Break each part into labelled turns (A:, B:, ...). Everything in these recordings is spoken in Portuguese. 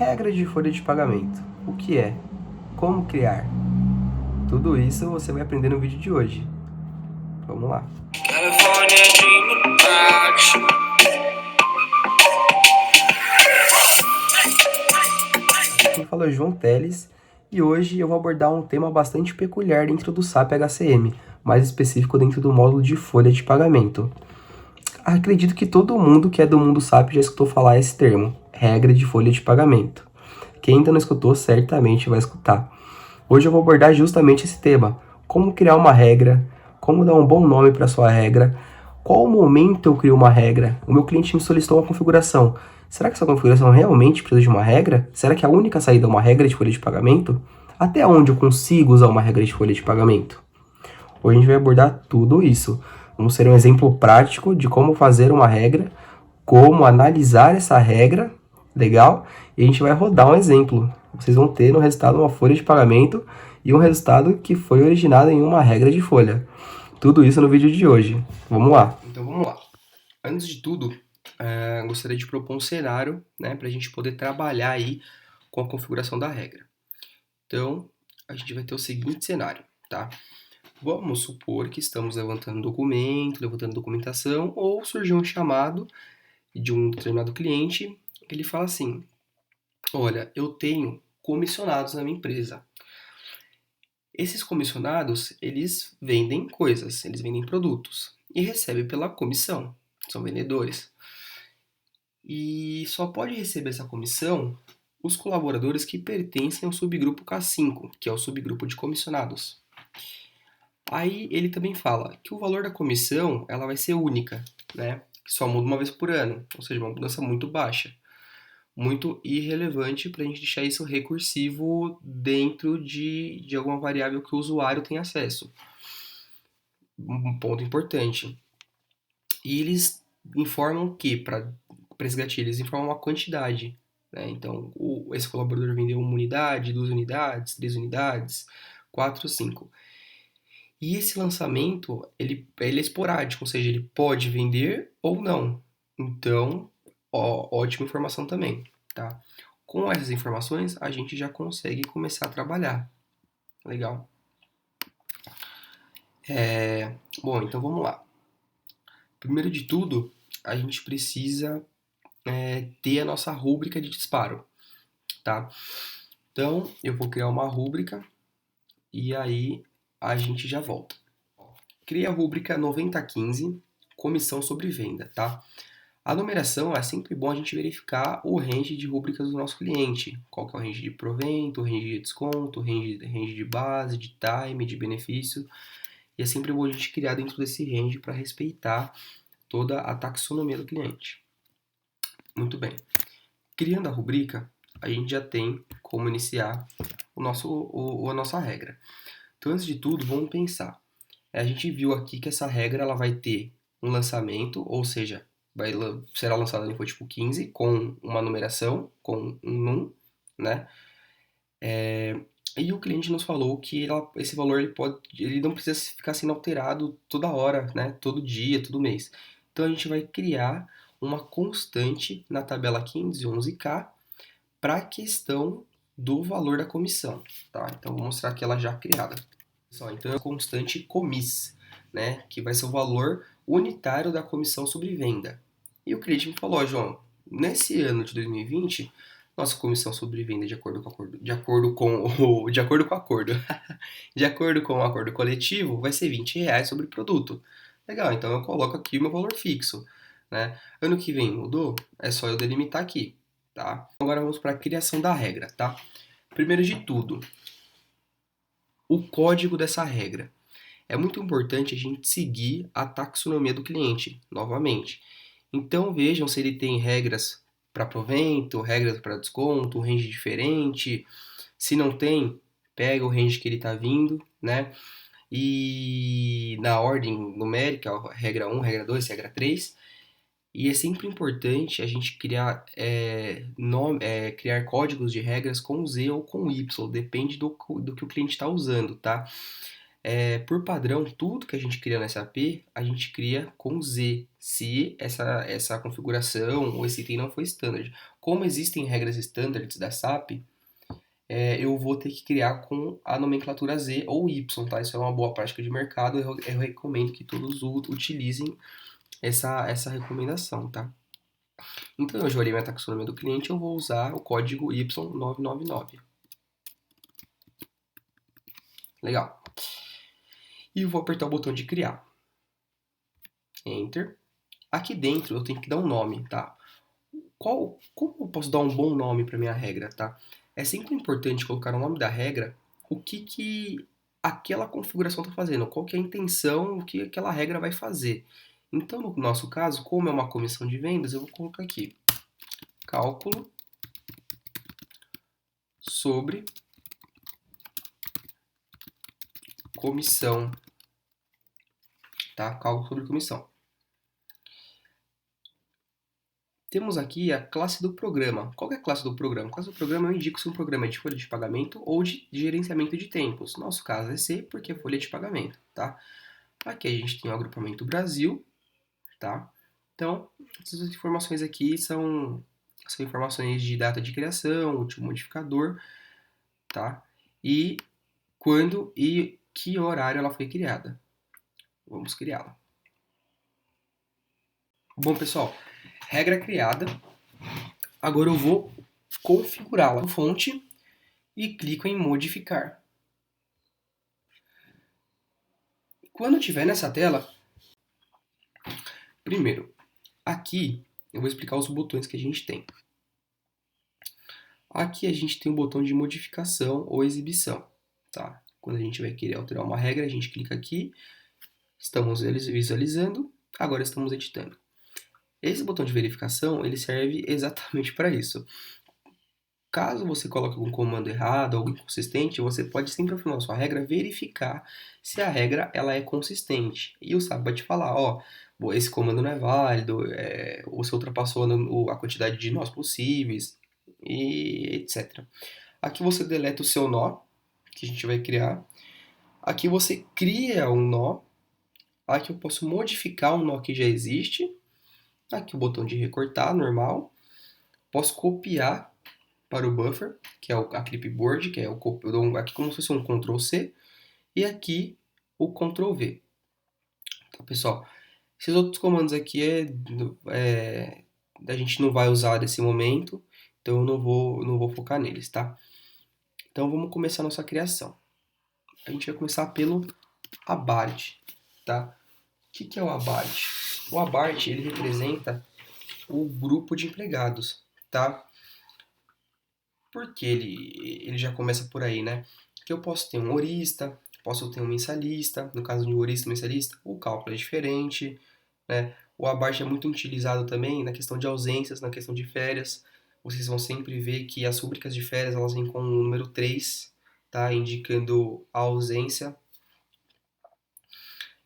A: Regra de folha de pagamento. O que é? Como criar? Tudo isso você vai aprender no vídeo de hoje. Vamos lá. Quem fala é João Teles e hoje eu vou abordar um tema bastante peculiar dentro do SAP HCM, mais específico dentro do módulo de folha de pagamento. Acredito que todo mundo que é do mundo SAP já escutou falar esse termo, regra de folha de pagamento. Quem ainda não escutou, certamente vai escutar. Hoje eu vou abordar justamente esse tema, como criar uma regra, como dar um bom nome para sua regra, qual momento eu crio uma regra, o meu cliente me solicitou uma configuração. Será que essa configuração realmente precisa de uma regra? Será que a única saída é uma regra de folha de pagamento? Até onde eu consigo usar uma regra de folha de pagamento? Hoje a gente vai abordar tudo isso. Vamos ter um exemplo prático de como fazer uma regra, como analisar essa regra, legal? E a gente vai rodar um exemplo. Vocês vão ter no resultado uma folha de pagamento e um resultado que foi originado em uma regra de folha. Tudo isso no vídeo de hoje. Vamos lá. Então vamos lá. Antes de tudo, gostaria de propor um cenário, né, para a gente poder trabalhar aí com a configuração da regra. Então, a gente vai ter o seguinte cenário, tá? Vamos supor que estamos levantando documento, levantando documentação, ou surgiu um chamado de um determinado cliente, ele fala assim: olha, eu tenho comissionados na minha empresa. Esses comissionados, eles vendem coisas, eles vendem produtos e recebem pela comissão, são vendedores. E só pode receber essa comissão os colaboradores que pertencem ao subgrupo K5, que é o subgrupo de comissionados. Aí ele também fala que o valor da comissão ela vai ser única, né? Que só muda uma vez por ano, ou seja, uma mudança muito baixa, muito irrelevante para a gente deixar isso recursivo dentro de alguma variável que o usuário tem acesso. Um ponto importante. E eles informam que, para esse gatilho, eles informam uma quantidade. Né? Então, esse colaborador vendeu uma unidade, 2 unidades, 3 unidades, 4, 5. E esse lançamento, ele é esporádico, ou seja, ele pode vender ou não. Então, ótima informação também, tá? Com essas informações, a gente já consegue começar a trabalhar. Legal? Bom, então vamos lá. Primeiro de tudo, a gente precisa ter a nossa rúbrica de disparo, tá? Então, eu vou criar uma rúbrica e aí a gente já volta. Cria a rúbrica 9015, comissão sobre venda, tá? A numeração é sempre bom a gente verificar o range de rúbricas do nosso cliente. Qual que é o range de provento, o range de desconto, o range de base, de time, de benefício. E é sempre bom a gente criar dentro desse range para respeitar toda a taxonomia do cliente. Muito bem. Criando a rubrica, a gente já tem como iniciar a nossa regra. Então, antes de tudo, vamos pensar. A gente viu aqui que essa regra ela vai ter um lançamento, ou seja, será lançada no info tipo 15 com uma numeração, com um num, né? E o cliente nos falou que esse valor ele não precisa ficar sendo alterado toda hora, né? Todo dia, todo mês. Então a gente vai criar uma constante na tabela 1511K para a questão do valor da comissão, tá? Então vou mostrar aqui ela já criada. Então é a constante comiss, né? Que vai ser o valor unitário da comissão sobre venda. E o cliente me falou: João, nesse ano de 2020, nossa comissão sobre venda de acordo com o acordo, de acordo com o acordo coletivo, vai ser R$ 20 sobre produto. Legal, então eu coloco aqui o meu valor fixo, né? Ano que vem mudou? É só eu delimitar aqui, tá? Agora vamos para a criação da regra, tá? Primeiro de tudo, o código dessa regra. É muito importante a gente seguir a taxonomia do cliente, novamente. Então vejam se ele tem regras para provento, regras para desconto, um range diferente. Se não tem, pega o range que ele está vindo, né? E na ordem numérica, regra 1, regra 2, regra 3. E é sempre importante a gente criar, criar códigos de regras com Z ou com Y, depende do que o cliente está usando, tá? Por padrão, tudo que a gente cria no SAP, a gente cria com Z, se essa configuração ou esse item não for standard. Como existem regras standards da SAP, eu vou ter que criar com a nomenclatura Z ou Y, tá? Isso é uma boa prática de mercado, eu recomendo que todos utilizem essa recomendação, tá? Então, eu já olhei minha taxonomia do cliente, eu vou usar o código Y999. Legal. E vou apertar o botão de criar. Enter. Aqui dentro eu tenho que dar um nome, tá? Como eu posso dar um bom nome para minha regra, tá? É sempre importante colocar o nome da regra, o que aquela configuração está fazendo, qual que é a intenção, o que aquela regra vai fazer. Então, no nosso caso, como é uma comissão de vendas, eu vou colocar aqui cálculo sobre comissão, tá? Cálculo sobre comissão. Temos aqui a classe do programa. Qual é a classe do programa? A classe do programa eu indico se um programa é de folha de pagamento ou de gerenciamento de tempos. No nosso caso é C, porque é folha de pagamento, tá? Aqui a gente tem o agrupamento Brasil, tá? Então, essas informações aqui são informações de data de criação, último modificador, tá? E quando e que horário ela foi criada. Vamos criá-la. Bom, pessoal, regra criada. Agora eu vou configurá-la no fonte e clico em modificar. Quando estiver nessa tela, primeiro, aqui eu vou explicar os botões que a gente tem. Aqui a gente tem o botão de modificação ou exibição, tá? Quando a gente vai querer alterar uma regra, a gente clica aqui, estamos visualizando, agora estamos editando. Esse botão de verificação, ele serve exatamente para isso. Caso você coloque algum comando errado, algo inconsistente, você pode sempre, ao final da sua regra, verificar se a regra ela é consistente. E o SAP vai te falar, ó, esse comando não é válido, você ultrapassou a quantidade de nós possíveis, e etc. Aqui você deleta o seu nó, que a gente vai criar. Aqui você cria um nó. Aqui eu posso modificar um nó que já existe. Aqui o botão de recortar, normal. Posso copiar para o buffer, que é a clipboard, que é eu dou aqui como se fosse um Ctrl C, e aqui o Ctrl V. Tá, pessoal? Esses outros comandos aqui a gente não vai usar nesse momento, então eu não vou focar neles, tá? Então vamos começar a nossa criação. A gente vai começar pelo abart, tá? O que é o abart? O abart, ele representa o grupo de empregados, tá? Porque ele já começa por aí, né? Que eu posso ter um horista, posso ter um mensalista, no caso de um horista e mensalista, o cálculo é diferente, né? O abart é muito utilizado também na questão de ausências, na questão de férias. Vocês vão sempre ver que as rúbricas de férias, elas vêm com o número 3, tá? Indicando a ausência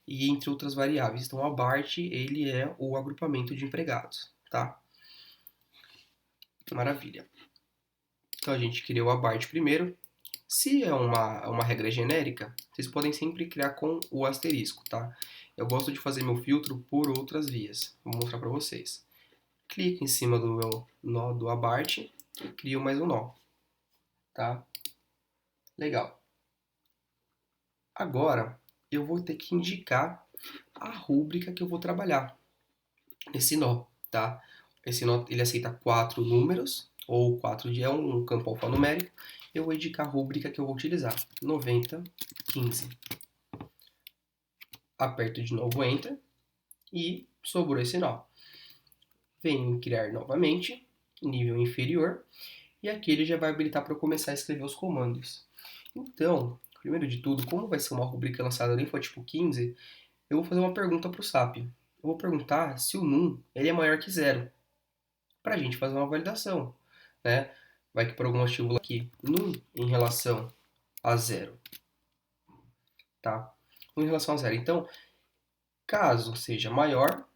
A: e entre outras variáveis. Então, o abart, ele é o agrupamento de empregados, tá? Maravilha. Então, a gente criou o abart primeiro. Se é uma regra genérica, vocês podem sempre criar com o asterisco, tá? Eu gosto de fazer meu filtro por outras vias. Vou mostrar para vocês. Clico em cima do meu nó do abart e crio mais um nó, tá? Legal. Agora, eu vou ter que indicar a rúbrica que eu vou trabalhar nesse nó, tá? Esse nó, ele aceita 4 números, ou 4 é um campo alfanumérico. Eu vou indicar a rúbrica que eu vou utilizar, 9015. Aperto de novo Enter e sobrou esse nó. Venho em criar novamente, nível inferior, e aqui ele já vai habilitar para eu começar a escrever os comandos. Então, primeiro de tudo, como vai ser uma rubrica lançada no InfoTipo 15, eu vou fazer uma pergunta para o SAP. Eu vou perguntar se o num ele é maior que zero, para a gente fazer uma validação, né? Vai que por algum motivo aqui, num em relação a zero, tá? Num em relação a zero. Então, caso seja maior,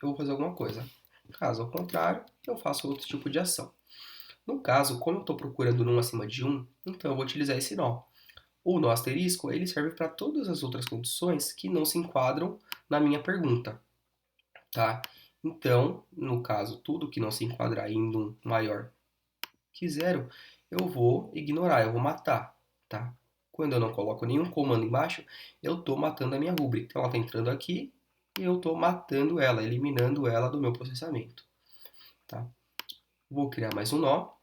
A: eu vou fazer alguma coisa. Caso ao contrário, eu faço outro tipo de ação. No caso, como eu estou procurando num acima de 1, então eu vou utilizar esse nó. O nó asterisco, ele serve para todas as outras condições que não se enquadram na minha pergunta, tá? Então, no caso, tudo que não se enquadrar em um maior que zero, eu vou ignorar, eu vou matar, tá? Quando eu não coloco nenhum comando embaixo, eu estou matando a minha rúbrica. Então ela está entrando aqui e eu estou matando ela, eliminando ela do meu processamento, tá? Vou criar mais um nó.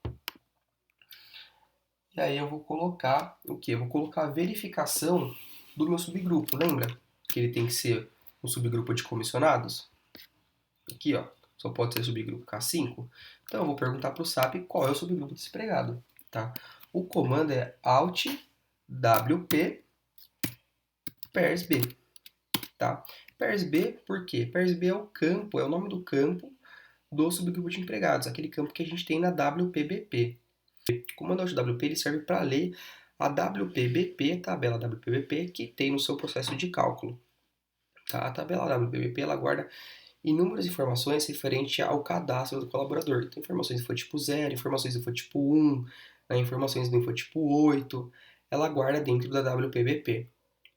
A: E aí eu vou colocar o quê? Eu vou colocar a verificação do meu subgrupo. Lembra que ele tem que ser um subgrupo de comissionados? Aqui, ó, só pode ser subgrupo K5. Então eu vou perguntar para o SAP qual é o subgrupo desse empregado, tá? O comando é alt wp persb, tá? Persb por quê? Persb é o campo, é o nome do campo do subgrupo de empregados, aquele campo que a gente tem na WPBP. O comando altwp ele serve para ler a WPBP, tabela WPBP, que tem no seu processo de cálculo. Tá? A tabela WPBP ela guarda inúmeras informações referente ao cadastro do colaborador. Então, informações do infotipo 0, informações do infotipo 1, né, informações do infotipo 8, ela guarda dentro da WPBP.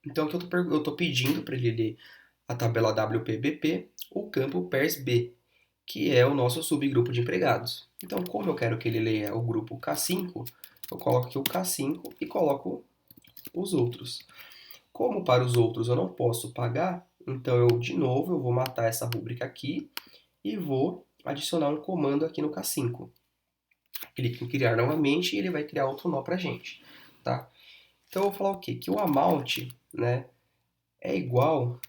A: Então, aqui eu estou pedindo para ele ler a tabela WPBP, o campo PERSB, que é o nosso subgrupo de empregados. Então, como eu quero que ele leia o grupo K5, eu coloco aqui o K5 e coloco os outros. Como para os outros eu não posso pagar, então de novo, eu vou matar essa rúbrica aqui e vou adicionar um comando aqui no K5. Clique em criar novamente e ele vai criar outro nó para a gente, tá? Então, eu vou falar o quê? Que o amount, né, é igual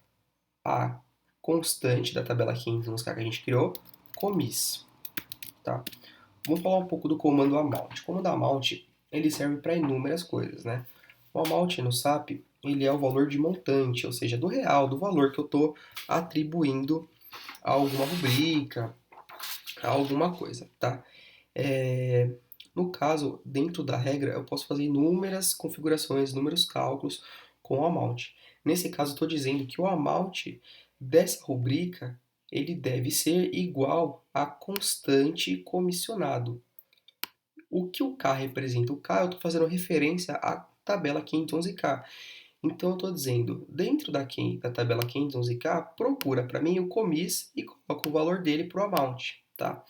A: a constante da tabela 511K que a gente criou, comis, tá? Vamos falar um pouco do comando amount. O comando amount, ele serve para inúmeras coisas, né? O amount no SAP, ele é o valor de montante, ou seja, do real, do valor que eu estou atribuindo a alguma rubrica, a alguma coisa, tá? No caso, dentro da regra, eu posso fazer inúmeras configurações, inúmeros cálculos com o amount. Nesse caso, estou dizendo que o amount dessa rubrica ele deve ser igual a constante comissionado. O que o K representa? O K eu estou fazendo referência à tabela 511K. Então eu estou dizendo, dentro da tabela 511K, procura para mim o comis e coloca o valor dele para o amount, tá?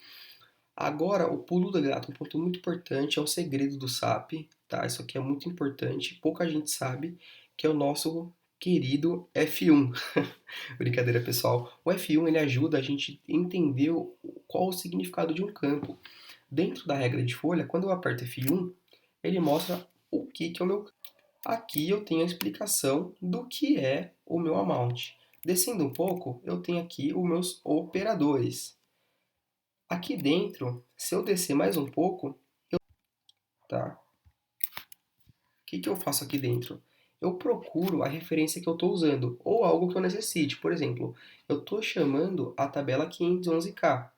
A: Agora, o pulo do gato, um ponto muito importante, é o segredo do SAP, tá? Isso aqui é muito importante, pouca gente sabe, que é o nosso querido F1. Brincadeira, pessoal. O F1 ele ajuda a gente a entender qual o significado de um campo. Dentro da regra de folha, quando eu aperto F1, ele mostra o que é o meu campo. Aqui eu tenho a explicação do que é o meu amount. Descendo um pouco, eu tenho aqui os meus operadores. Aqui dentro, se eu descer mais um pouco, tá? O que eu faço aqui dentro? Eu procuro a referência que eu estou usando, ou algo que eu necessite. Por exemplo, eu estou chamando a tabela 511K.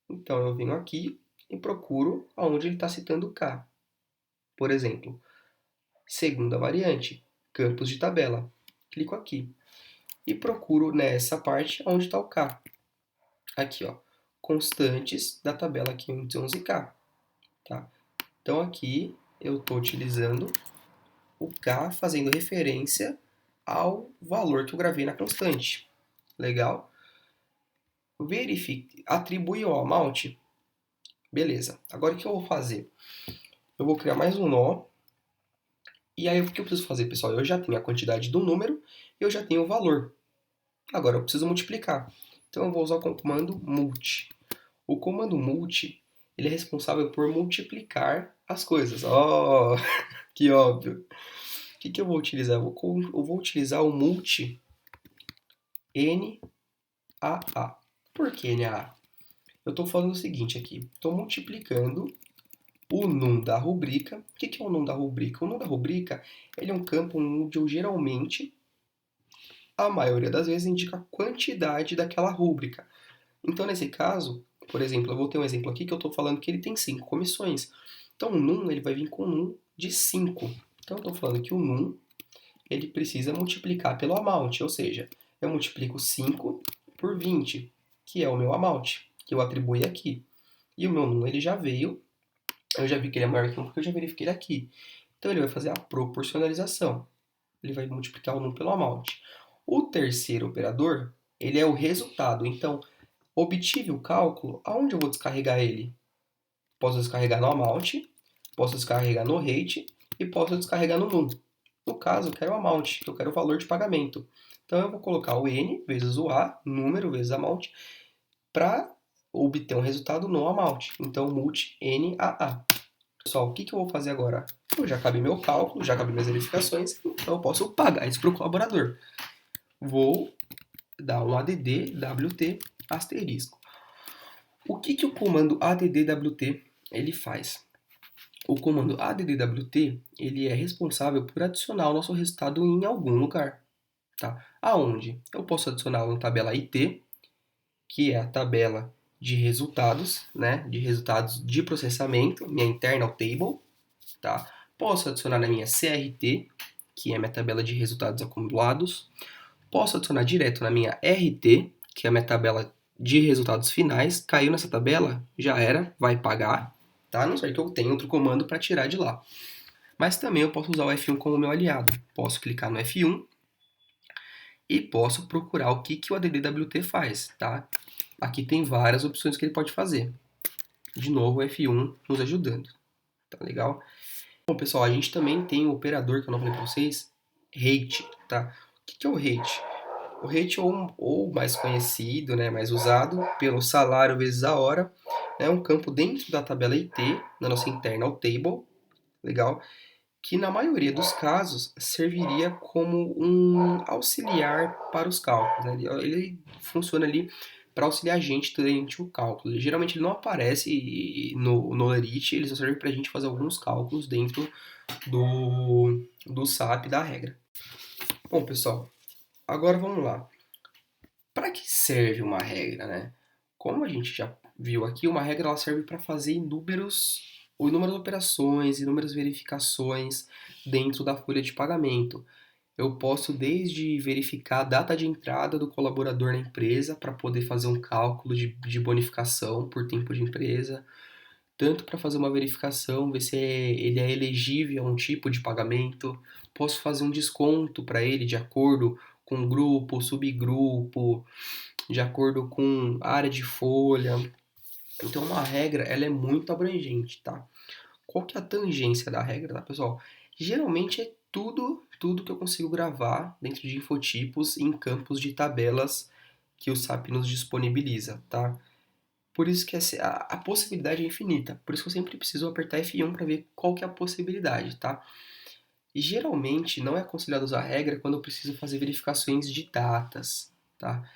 A: Então, eu venho aqui e procuro aonde ele está citando K. Por exemplo, segunda variante, campos de tabela. Clico aqui e procuro nessa parte onde está o K. Aqui, ó, constantes da tabela 511K. Tá? Então, aqui eu estou utilizando o K fazendo referência ao valor que eu gravei na constante. Legal? Verifique, atribui ao amount. Beleza. Agora o que eu vou fazer? Eu vou criar mais um nó. E aí o que eu preciso fazer, pessoal? Eu já tenho a quantidade do número e eu já tenho o valor. Agora eu preciso multiplicar. Então eu vou usar o comando multi. O comando multi, ele é responsável por multiplicar as coisas. Oh, que óbvio. O que eu vou utilizar? Eu vou utilizar o multi NAA. Por que NAA? Eu estou falando o seguinte aqui. Estou multiplicando o num da rubrica. O que é o num da rubrica? O num da rubrica ele é um campo onde eu geralmente, a maioria das vezes, indica a quantidade daquela rúbrica. Então, nesse caso, por exemplo, eu vou ter um exemplo aqui que eu estou falando que ele tem 5 comissões. Então, o num ele vai vir com um num de 5. Então, eu estou falando que o num ele precisa multiplicar pelo amount, ou seja, eu multiplico 5 por 20, que é o meu amount, que eu atribuí aqui. E o meu num ele já veio, eu já vi que ele é maior que 1 porque eu já verifiquei ele aqui. Então ele vai fazer a proporcionalização. Ele vai multiplicar o num pelo amount. O terceiro operador, ele é o resultado. Então, obtive o cálculo, aonde eu vou descarregar ele? Posso descarregar no amount, posso descarregar no rate e posso descarregar no num. No caso, eu quero o amount, eu quero o valor de pagamento. Então eu vou colocar o N vezes o A, número vezes amount, para obter um resultado no amount. Então, multi N a A. Pessoal, o que eu vou fazer agora? Eu já acabei meu cálculo, já acabei minhas verificações, então eu posso pagar isso para o colaborador. Vou dar um add wt asterisco. O que o comando addwt ele faz? O comando addwt ele é responsável por adicionar o nosso resultado em algum lugar. Tá? Aonde? Eu posso adicionar uma tabela IT, que é a tabela de resultados, né? De resultados de processamento, minha internal table. Tá? Posso adicionar na minha CRT, que é minha tabela de resultados acumulados. Posso adicionar direto na minha RT, que é a minha tabela de resultados finais. Caiu nessa tabela, já era, vai pagar. Tá? A não ser que eu tenha outro comando para tirar de lá. Mas também eu posso usar o F1 como meu aliado. Posso clicar no F1 e posso procurar o que o addwt faz. Tá? Aqui tem várias opções que ele pode fazer. De novo, o F1 nos ajudando. Tá legal? Bom, pessoal, a gente também tem o operador que eu não falei para vocês, rate, tá? O que é o rate? O rate, ou mais conhecido, né, mais usado, pelo salário vezes a hora, é um campo dentro da tabela IT, na nossa internal table, legal? Que na maioria dos casos serviria como um auxiliar para os cálculos, né? Ele funciona ali para auxiliar a gente durante o cálculo. Geralmente ele não aparece no Lerite, ele só serve para a gente fazer alguns cálculos dentro do SAP da regra. Bom, pessoal, agora vamos lá. Para que serve uma regra, né? Como a gente já viu aqui, uma regra ela serve para fazer inúmeras operações, inúmeras verificações dentro da folha de pagamento. Eu posso desde verificar a data de entrada do colaborador na empresa para poder fazer um cálculo de bonificação por tempo de empresa, tanto para fazer uma verificação, ver se ele é elegível a um tipo de pagamento. Posso fazer um desconto para ele de acordo com grupo, subgrupo, de acordo com área de folha. Então, uma regra, ela é muito abrangente, tá? Qual que é a tangência da regra, tá, pessoal? Geralmente é tudo que eu consigo gravar dentro de infotipos em campos de tabelas que o SAP nos disponibiliza, tá? Por isso que a possibilidade é infinita. Por isso que eu sempre preciso apertar F1 para ver qual que é a possibilidade, tá? E geralmente não é aconselhado usar a regra quando eu preciso fazer verificações de datas, tá?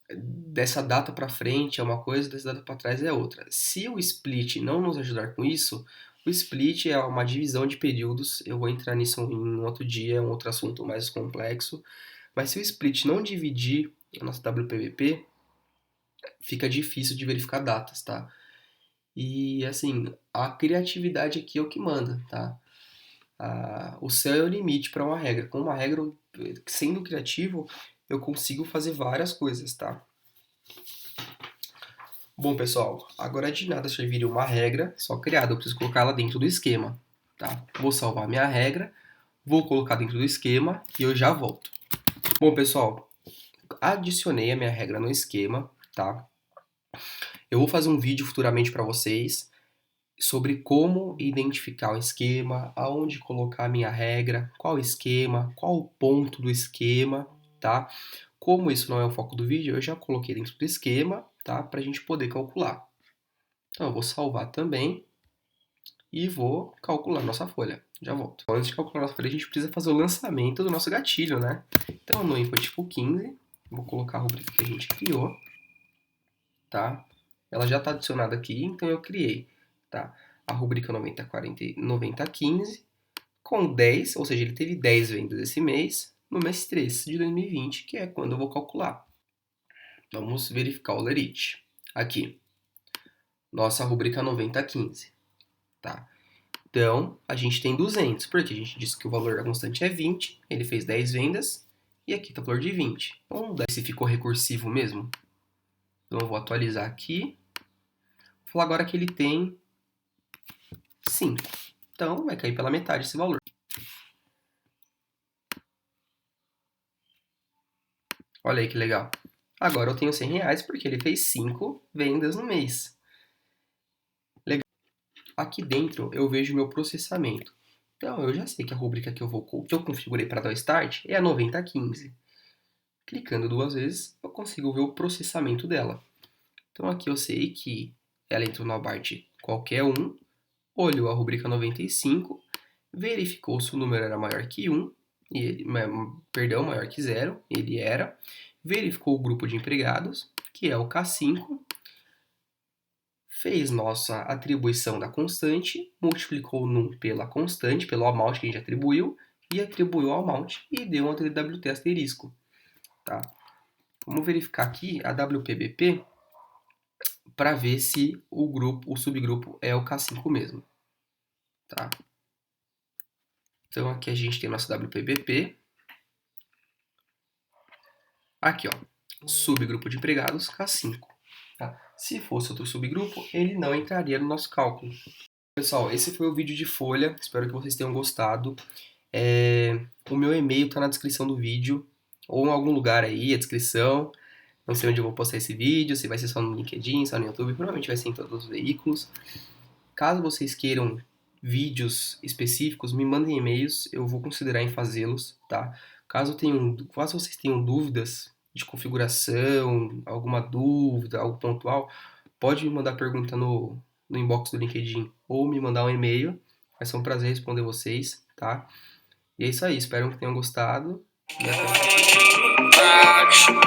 A: Dessa data para frente é uma coisa, dessa data para trás é outra. Se o split não nos ajudar com isso, o split é uma divisão de períodos. Eu vou entrar nisso em um outro dia, é um outro assunto mais complexo. Mas se o split não dividir a nossa WPBP, fica difícil de verificar datas, tá? E assim, a criatividade aqui é o que manda, tá? O céu é o limite para uma regra. Com uma regra, sendo criativo, eu consigo fazer várias coisas, tá? Bom, pessoal, agora de nada serviria uma regra só criada, eu preciso colocá-la dentro do esquema, tá? Vou salvar minha regra, vou colocar dentro do esquema e eu já volto. Bom, pessoal, adicionei a minha regra no esquema, tá? Eu vou fazer um vídeo futuramente para vocês sobre como identificar o esquema, aonde colocar a minha regra, qual esquema, qual o ponto do esquema, tá? Como isso não é o foco do vídeo, eu já coloquei dentro do esquema, tá? Para a gente poder calcular. Então, eu vou salvar também e vou calcular nossa folha. Já volto. Antes de calcular nossa folha, a gente precisa fazer o lançamento do nosso gatilho, né? Então, no input tipo 15, vou colocar a rubrica que a gente criou, tá? Ela já está adicionada aqui, então eu criei, tá? A rubrica 9015 com 10, ou seja, ele teve 10 vendas esse mês, no mês 3 de 2020, que é quando eu vou calcular. Vamos verificar o lerite. Aqui, nossa rubrica 9015, tá? Então, a gente tem 200, porque a gente disse que o valor da constante é 20, ele fez 10 vendas, e aqui está o valor de 20. Vamos ver se ficou recursivo mesmo. Então, eu vou atualizar aqui. Vou falar agora que ele tem 5. Então, vai cair pela metade esse valor. Olha aí que legal. Agora eu tenho R$100 porque ele fez 5 vendas no mês. Legal. Aqui dentro eu vejo meu processamento. Então, eu já sei que a rubrica que eu configurei para dar o start é a 9015. Clicando 2 vezes, eu consigo ver o processamento dela. Então, aqui eu sei que ela entrou na BART qualquer um, olhou a rubrica 95, verificou se o número era maior que 1, maior que 0, ele era, verificou o grupo de empregados, que é o K5, fez nossa atribuição da constante, multiplicou o num pela constante, pelo amount que a gente atribuiu, e atribuiu ao amount e deu um AWT asterisco. Tá? Vamos verificar aqui a WPBP para ver se o subgrupo é o K5 mesmo. Tá? Então aqui a gente tem nosso WPBP. Aqui, ó, subgrupo de empregados K5. Tá? Se fosse outro subgrupo, ele não entraria no nosso cálculo. Pessoal, esse foi o vídeo de folha. Espero que vocês tenham gostado. O meu e-mail está na descrição do vídeo, ou em algum lugar aí, a descrição. Não sei onde eu vou postar esse vídeo, se vai ser só no LinkedIn, só no YouTube, provavelmente vai ser em todos os veículos. Caso vocês queiram vídeos específicos, me mandem e-mails, eu vou considerar em fazê-los, tá? Caso vocês tenham dúvidas de configuração, alguma dúvida, algo pontual, pode me mandar pergunta no inbox do LinkedIn ou me mandar um e-mail. Vai ser um prazer responder vocês, tá? E é isso aí, espero que tenham gostado. E até a próxima.